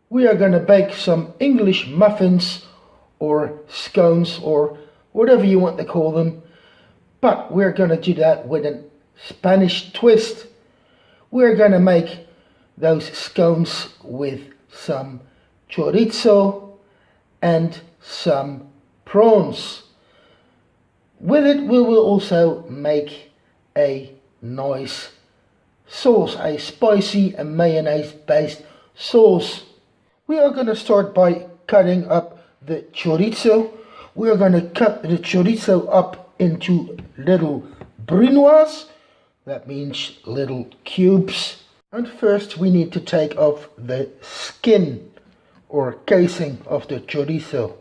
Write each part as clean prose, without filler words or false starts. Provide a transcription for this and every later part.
We are going to bake some English muffins or scones or whatever you want to call them. But we're going to do that with a Spanish twist. We're going to make those scones with some chorizo and some prawns. With it we will also make a nice sauce, a spicy and mayonnaise based sauce. We are going to start by cutting up the chorizo. We are going to cut the chorizo up into little brunoise. That means little cubes. And first we need to take off the skin or casing of the chorizo.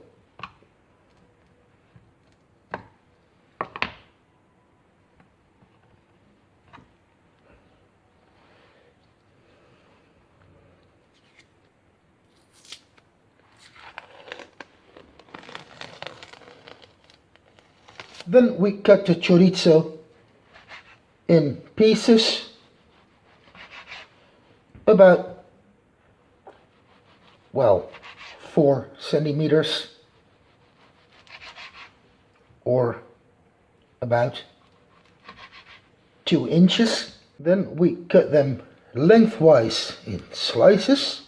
Then we cut the chorizo in pieces about, well, 4 centimeters or about 2 inches. Then we cut them lengthwise in slices.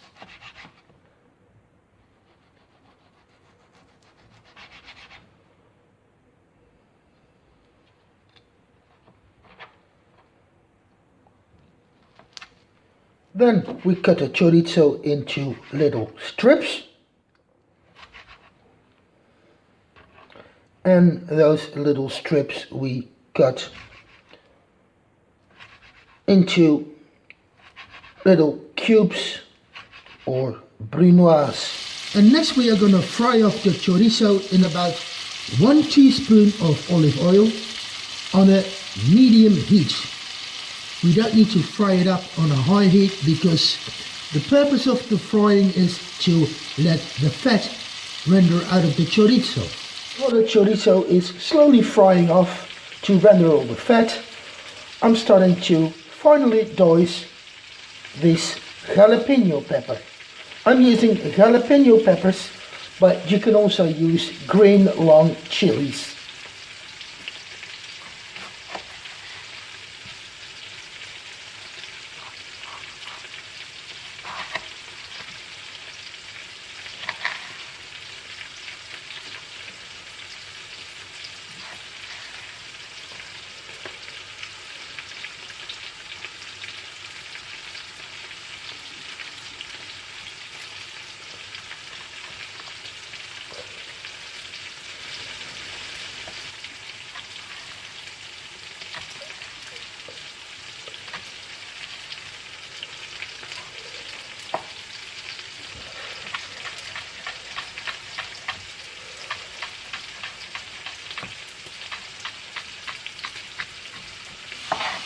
Then we cut the chorizo into little strips, and those little strips we cut into little cubes or brunoise. And next we are going to fry off the chorizo in about 1 teaspoon of olive oil on a medium heat. We don't need to fry it up on a high heat because the purpose of the frying is to let the fat render out of the chorizo. While the chorizo is slowly frying off to render all the fat, I'm starting to finely dice this jalapeno pepper. I'm using jalapeno peppers, but you can also use green long chilies.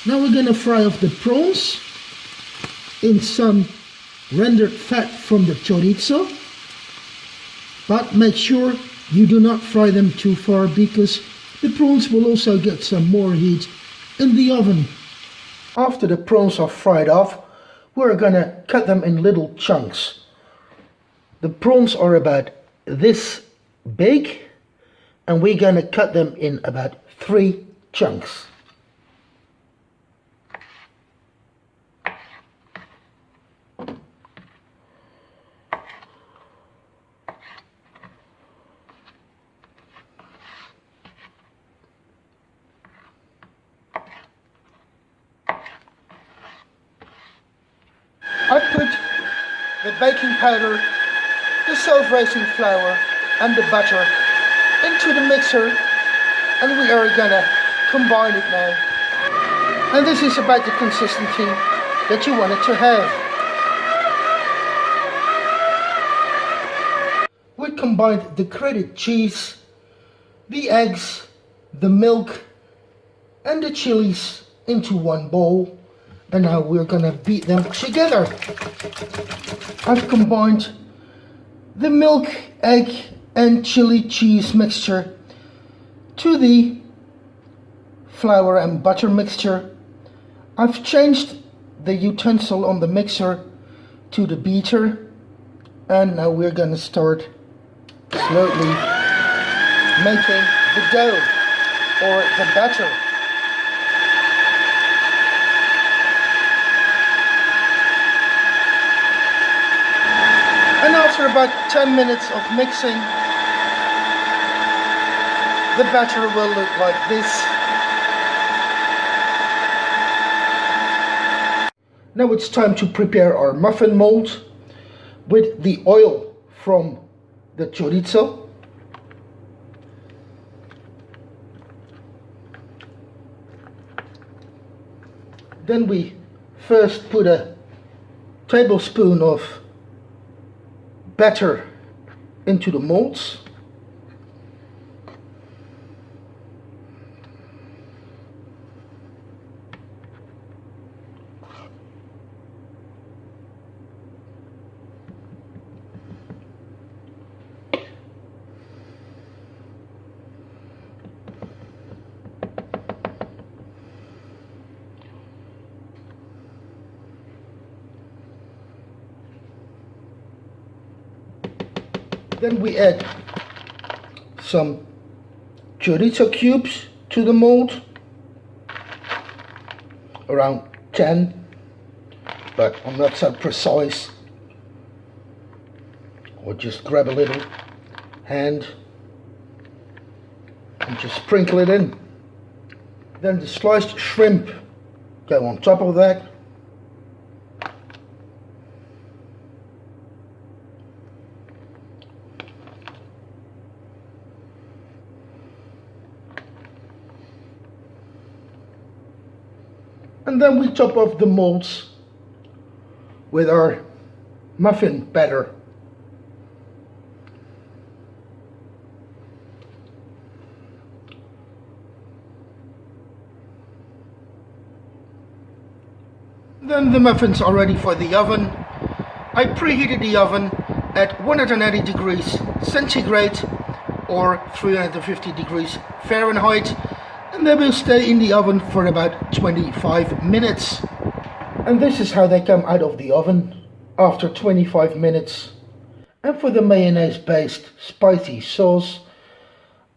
Now we're going to fry off the prawns in some rendered fat from the chorizo, but make sure you do not fry them too far because the prawns will also get some more heat in the oven. After the prawns are fried off, we're going to cut them in little chunks. The prawns are about this big, and we're going to cut them in about 3 chunks. I put the baking powder, the self-raising flour and the butter into the mixer, and we are gonna combine it now. And this is about the consistency that you want it to have. We combined the grated cheese, the eggs, the milk and the chilies into one bowl. And now we're gonna beat them together. I've combined the milk, egg and chili cheese mixture to the flour and butter mixture. I've changed the utensil on the mixer to the beater, And now we're going to start slowly making the dough or the batter. And after about 10 minutes of mixing, the batter will look like this. Now it's time to prepare our muffin mold with the oil from the chorizo. Then we first put a tablespoon of batter into the molds. Then we add some chorizo cubes to the mold, around 10, but I'm not so precise. Or just grab a little hand and just sprinkle it in. Then the sliced shrimp go on top of that. And then we top off the molds with our muffin batter. Then the muffins are ready for the oven. I preheated the oven at 180 degrees centigrade or 350 degrees Fahrenheit. And they will stay in the oven for about 25 minutes. And this is how they come out of the oven after 25 minutes. And for the mayonnaise based spicy sauce,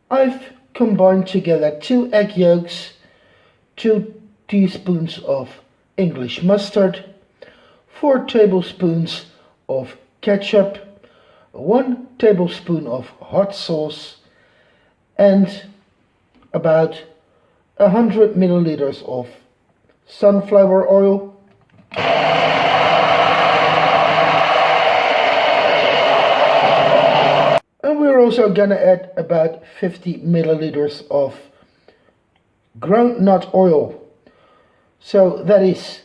I've combined together 2 egg yolks, 2 teaspoons of English mustard, 4 tablespoons of ketchup, 1 tablespoon of hot sauce, and about 100 milliliters of sunflower oil, and we're also gonna add about 50 milliliters of groundnut oil. So that is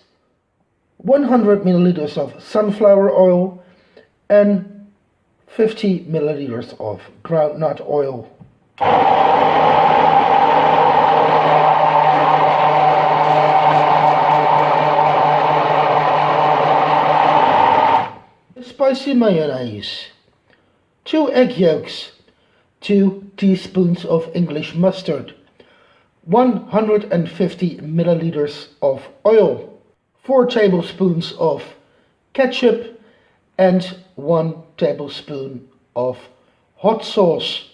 100 milliliters of sunflower oil and 50 milliliters of groundnut oil. Spicy mayonnaise, 2 egg yolks, 2 teaspoons of English mustard, 150 milliliters of oil, 4 tablespoons of ketchup, and 1 tablespoon of hot sauce.